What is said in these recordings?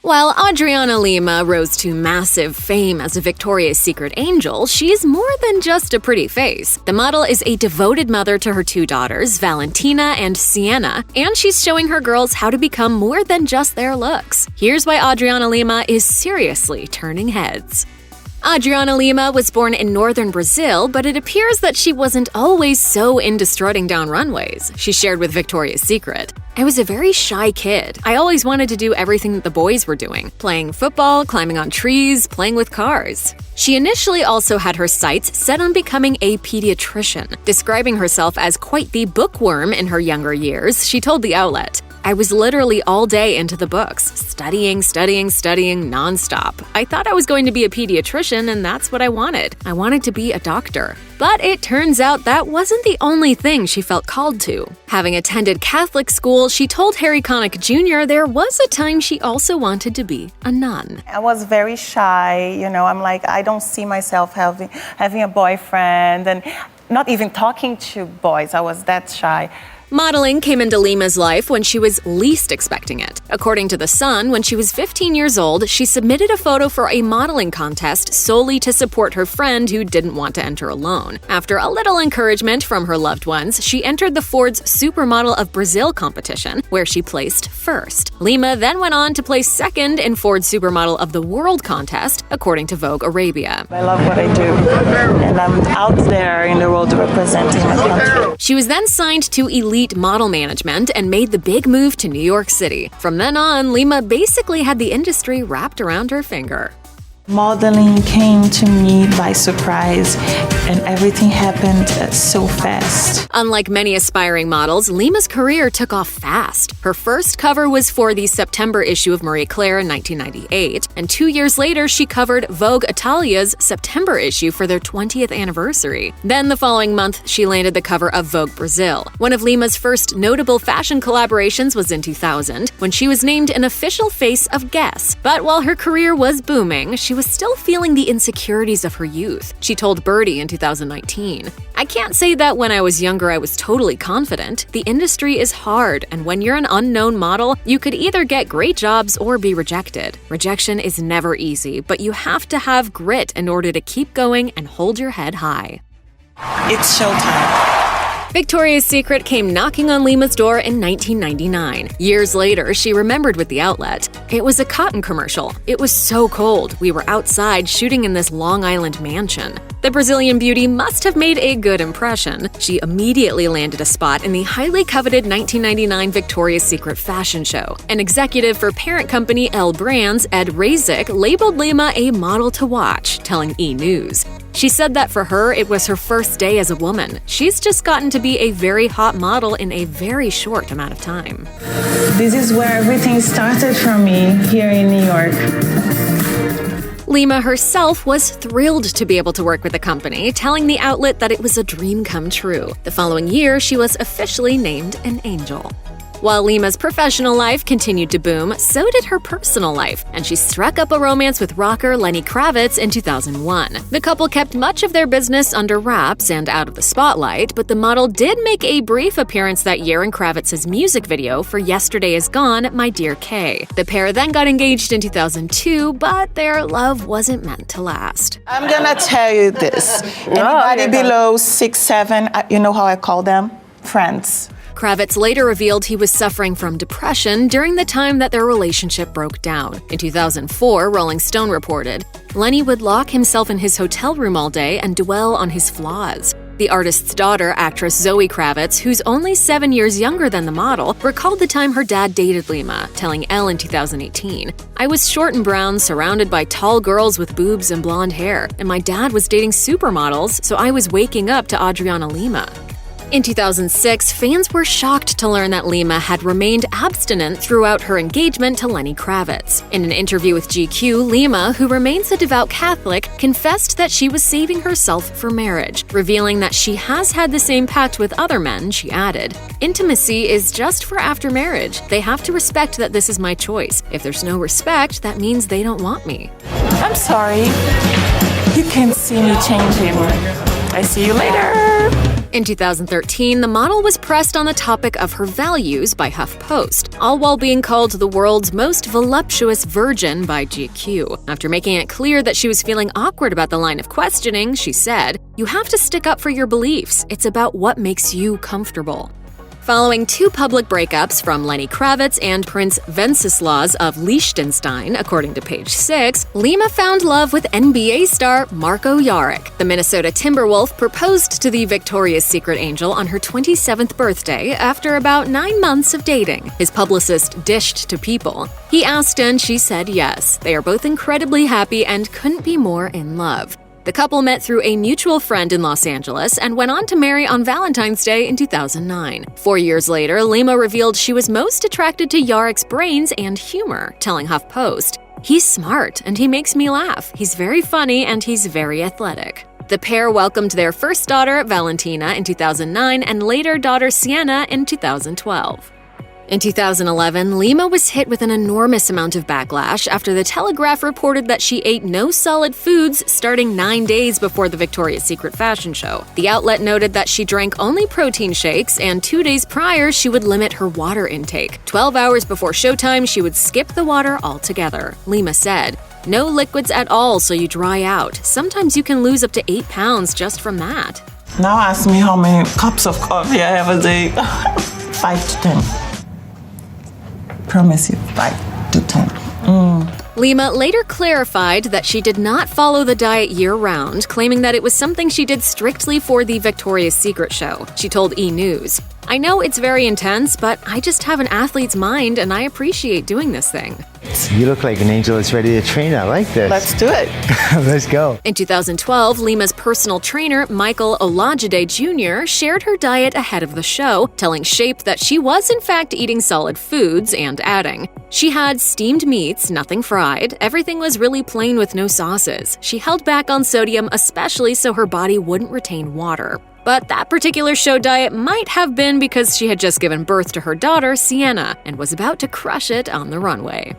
While Adriana Lima rose to massive fame as a Victoria's Secret angel, she's more than just a pretty face. The model is a devoted mother to her two daughters, Valentina and Sienna, and she's showing her girls how to become more than just their looks. Here's why Adriana Lima is seriously turning heads. Adriana Lima was born in northern Brazil, but it appears that she wasn't always so into strutting down runways. She shared with Victoria's Secret, "I was a very shy kid. I always wanted to do everything that the boys were doing, playing football, climbing on trees, playing with cars." She initially also had her sights set on becoming a pediatrician. Describing herself as quite the bookworm in her younger years, she told the outlet, "I was literally all day into the books, studying nonstop. I thought I was going to be a pediatrician, and that's what I wanted. I wanted to be a doctor." But it turns out that wasn't the only thing she felt called to. Having attended Catholic school, she told Harry Connick Jr. there was a time she also wanted to be a nun. I was very shy, I'm like, I don't see myself having a boyfriend and not even talking to boys. I was that shy. Modeling came into Lima's life when she was least expecting it. According to The Sun, when she was 15 years old, she submitted a photo for a modeling contest solely to support her friend who didn't want to enter alone. After a little encouragement from her loved ones, she entered the Ford's Supermodel of Brazil competition, where she placed first. Lima then went on to place second in Ford's Supermodel of the World contest, according to Vogue Arabia. I love what I do, and I'm out there in the world representing my country. She was then signed to Elite Model Management and made the big move to New York City. From then on, Lima basically had the industry wrapped around her finger. Modeling came to me by surprise, and everything happened so fast. Unlike many aspiring models, Lima's career took off fast. Her first cover was for the September issue of Marie Claire in 1998, and 2 years later she covered Vogue Italia's September issue for their 20th anniversary. Then the following month, she landed the cover of Vogue Brazil. One of Lima's first notable fashion collaborations was in 2000, when she was named an official face of Guess. But while her career was booming, she was still feeling the insecurities of her youth. She told Birdie in 2019, "I can't say that when I was younger I was totally confident. The industry is hard, and when you're an unknown model, you could either get great jobs or be rejected. Rejection is never easy, but you have to have grit in order to keep going and hold your head high." It's showtime. Victoria's Secret came knocking on Lima's door in 1999. Years later, she remembered with the outlet, "It was a cotton commercial. It was so cold. We were outside shooting in this Long Island mansion." The Brazilian beauty must have made a good impression. She immediately landed a spot in the highly coveted 1999 Victoria's Secret fashion show. An executive for parent company L Brands, Ed Razik, labeled Lima a model to watch, telling E! News. She said that for her, it was her first day as a woman. She's just gotten to be a very hot model in a very short amount of time. This is where everything started for me here in New York. Lima herself was thrilled to be able to work with the company, telling the outlet that it was a dream come true. The following year, she was officially named an angel. While Lima's professional life continued to boom, so did her personal life, and she struck up a romance with rocker Lenny Kravitz in 2001. The couple kept much of their business under wraps and out of the spotlight, but the model did make a brief appearance that year in Kravitz's music video for Yesterday Is Gone, My Dear Kay. The pair then got engaged in 2002, but their love wasn't meant to last. I'm gonna tell you this. Anybody below 6'7", you know how I call them? Friends. Kravitz later revealed he was suffering from depression during the time that their relationship broke down. In 2004, Rolling Stone reported, "Lenny would lock himself in his hotel room all day and dwell on his flaws." The artist's daughter, actress Zoe Kravitz, who's only 7 years younger than the model, recalled the time her dad dated Lima, telling Elle in 2018, "I was short and brown, surrounded by tall girls with boobs and blonde hair, and my dad was dating supermodels, so I was waking up to Adriana Lima." In 2006, fans were shocked to learn that Lima had remained abstinent throughout her engagement to Lenny Kravitz. In an interview with GQ, Lima, who remains a devout Catholic, confessed that she was saving herself for marriage, revealing that she has had the same pact with other men. She added, "Intimacy is just for after marriage. They have to respect that this is my choice. If there's no respect, that means they don't want me." I'm sorry. You can see me changing. I see you later. In 2013, the model was pressed on the topic of her values by HuffPost, all while being called the world's most voluptuous virgin by GQ. After making it clear that she was feeling awkward about the line of questioning, she said, "You have to stick up for your beliefs. It's about what makes you comfortable." Following two public breakups from Lenny Kravitz and Prince Wenceslaus of Liechtenstein, according to Page 6, Lima found love with NBA star Marko Jaric. The Minnesota Timberwolf proposed to the Victoria's Secret angel on her 27th birthday after about 9 months of dating. His publicist dished to People. He asked and she said yes. They are both incredibly happy and couldn't be more in love. The couple met through a mutual friend in Los Angeles and went on to marry on Valentine's Day in 2009. 4 years later, Lima revealed she was most attracted to Jaric's brains and humor, telling HuffPost, "He's smart and he makes me laugh. He's very funny and he's very athletic." The pair welcomed their first daughter, Valentina, in 2009 and later daughter Sienna in 2012. In 2011, Lima was hit with an enormous amount of backlash after the Telegraph reported that she ate no solid foods starting 9 days before the Victoria's Secret fashion show. The outlet noted that she drank only protein shakes, and 2 days prior, she would limit her water intake. 12 hours before showtime, she would skip the water altogether. Lima said, "No liquids at all, so you dry out. Sometimes you can lose up to 8 pounds just from that." Now ask me how many cups of coffee I have a day. 5 to 10. Promise you, 5 to 10. Lima later clarified that she did not follow the diet year-round, claiming that it was something she did strictly for the Victoria's Secret show. She told E! News, "I know it's very intense, but I just have an athlete's mind and I appreciate doing this thing." You look like an angel that's ready to train. I like this. Let's do it. Let's go. In 2012, Lima's personal trainer, Michael Olajide Jr., shared her diet ahead of the show, telling Shape that she was in fact eating solid foods and adding, "She had steamed meats, nothing fried. Everything was really plain with no sauces. She held back on sodium especially so her body wouldn't retain water." But that particular show diet might have been because she had just given birth to her daughter, Sienna, and was about to crush it on the runway.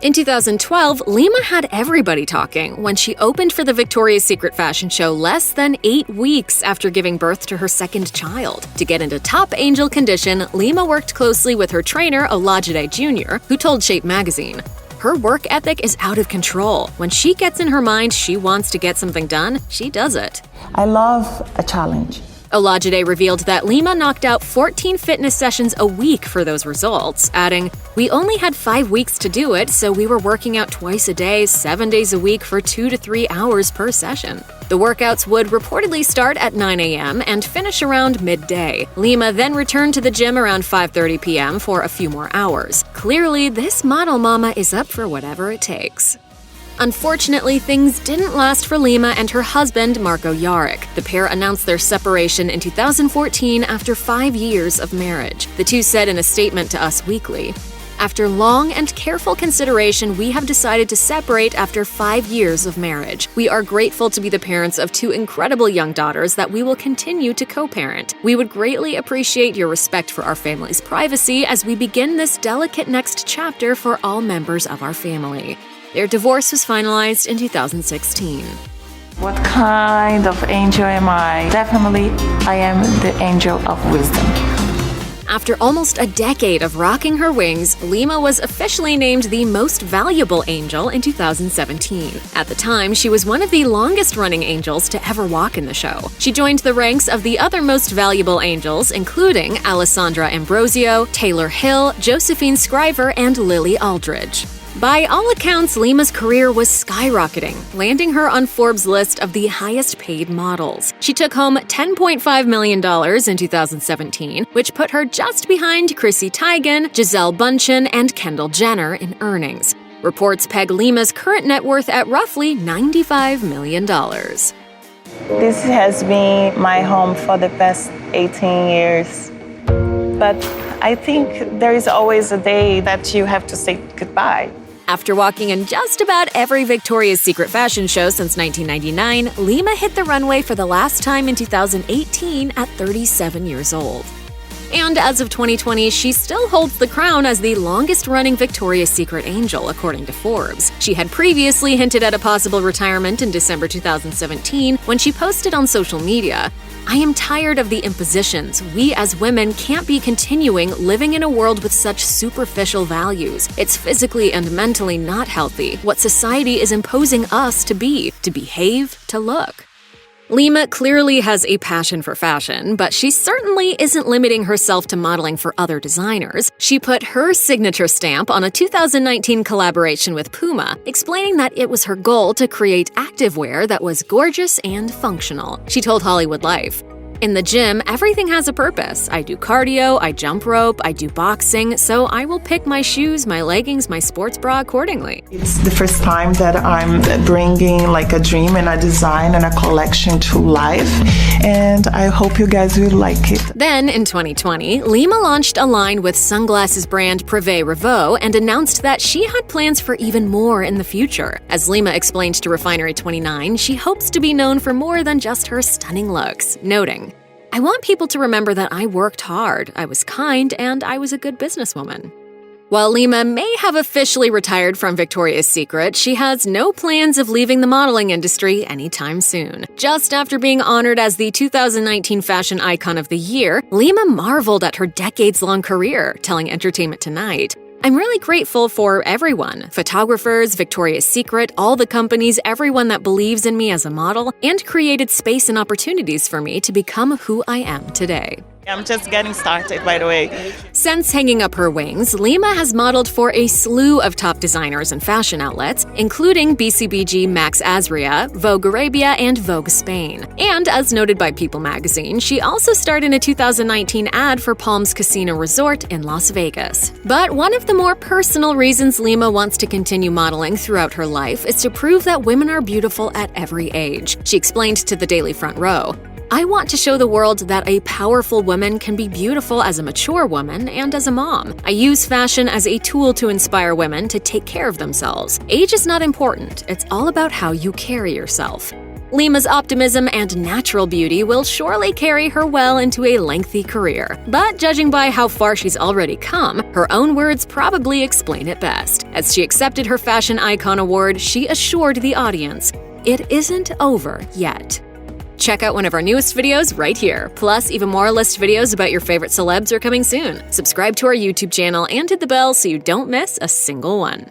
In 2012, Lima had everybody talking when she opened for the Victoria's Secret fashion show less than 8 weeks after giving birth to her second child. To get into top angel condition, Lima worked closely with her trainer, Olajide Jr., who told Shape magazine, "Her work ethic is out of control. When she gets in her mind she wants to get something done, she does it." I love a challenge. Olajide revealed that Lima knocked out 14 fitness sessions a week for those results, adding, "We only had 5 weeks to do it, so we were working out twice a day, 7 days a week for 2 to 3 hours per session." The workouts would reportedly start at 9 a.m. and finish around midday. Lima then returned to the gym around 5:30 p.m. for a few more hours. Clearly, this model mama is up for whatever it takes. Unfortunately, things didn't last for Lima and her husband, Marko Jaric. The pair announced their separation in 2014 after 5 years of marriage. The two said in a statement to Us Weekly, "After long and careful consideration, we have decided to separate after 5 years of marriage. We are grateful to be the parents of 2 incredible young daughters that we will continue to co-parent. We would greatly appreciate your respect for our family's privacy as we begin this delicate next chapter for all members of our family." Their divorce was finalized in 2016. What kind of angel am I? Definitely, I am the angel of wisdom. After almost a decade of rocking her wings, Lima was officially named the most valuable angel in 2017. At the time, she was one of the longest-running angels to ever walk in the show. She joined the ranks of the other most valuable angels, including Alessandra Ambrosio, Taylor Hill, Josephine Scriver, and Lily Aldridge. By all accounts, Lima's career was skyrocketing, landing her on Forbes' list of the highest-paid models. She took home $10.5 million in 2017, which put her just behind Chrissy Teigen, Gisele Bündchen, and Kendall Jenner in earnings. Reports peg Lima's current net worth at roughly $95 million. This has been my home for the past 18 years. But I think there is always a day that you have to say goodbye. After walking in just about every Victoria's Secret fashion show since 1999, Lima hit the runway for the last time in 2018 at 37 years old. And as of 2020, she still holds the crown as the longest-running Victoria's Secret angel, according to Forbes. She had previously hinted at a possible retirement in December 2017 when she posted on social media, "I am tired of the impositions. We as women can't be continuing living in a world with such superficial values. It's physically and mentally not healthy. What society is imposing us to be, to behave, to look." Lima clearly has a passion for fashion, but she certainly isn't limiting herself to modeling for other designers. She put her signature stamp on a 2019 collaboration with Puma, explaining that it was her goal to create activewear that was gorgeous and functional. She told Hollywood Life, "In the gym, everything has a purpose. I do cardio, I jump rope, I do boxing, so I will pick my shoes, my leggings, my sports bra accordingly." It's the first time that I'm bringing like a dream and a design and a collection to life, and I hope you guys will like it. Then, in 2020, Lima launched a line with sunglasses brand Privé Revaux and announced that she had plans for even more in the future. As Lima explained to Refinery29, she hopes to be known for more than just her stunning looks, noting, "I want people to remember that I worked hard, I was kind, and I was a good businesswoman." While Lima may have officially retired from Victoria's Secret, she has no plans of leaving the modeling industry anytime soon. Just after being honored as the 2019 Fashion Icon of the Year, Lima marveled at her decades-long career, telling Entertainment Tonight, "I'm really grateful for everyone, photographers, Victoria's Secret, all the companies, everyone that believes in me as a model, and created space and opportunities for me to become who I am today." I'm just getting started, by the way. Since hanging up her wings, Lima has modeled for a slew of top designers and fashion outlets, including BCBG Max Azria, Vogue Arabia, and Vogue Spain. And as noted by People magazine, she also starred in a 2019 ad for Palms Casino Resort in Las Vegas. But one of the more personal reasons Lima wants to continue modeling throughout her life is to prove that women are beautiful at every age. She explained to the Daily Front Row, "I want to show the world that a powerful woman can be beautiful as a mature woman and as a mom. I use fashion as a tool to inspire women to take care of themselves. Age is not important, it's all about how you carry yourself." Lima's optimism and natural beauty will surely carry her well into a lengthy career. But judging by how far she's already come, her own words probably explain it best. As she accepted her Fashion Icon Award, she assured the audience, "It isn't over yet." Check out one of our newest videos right here. Plus, even more list videos about your favorite celebs are coming soon. Subscribe to our YouTube channel and hit the bell so you don't miss a single one.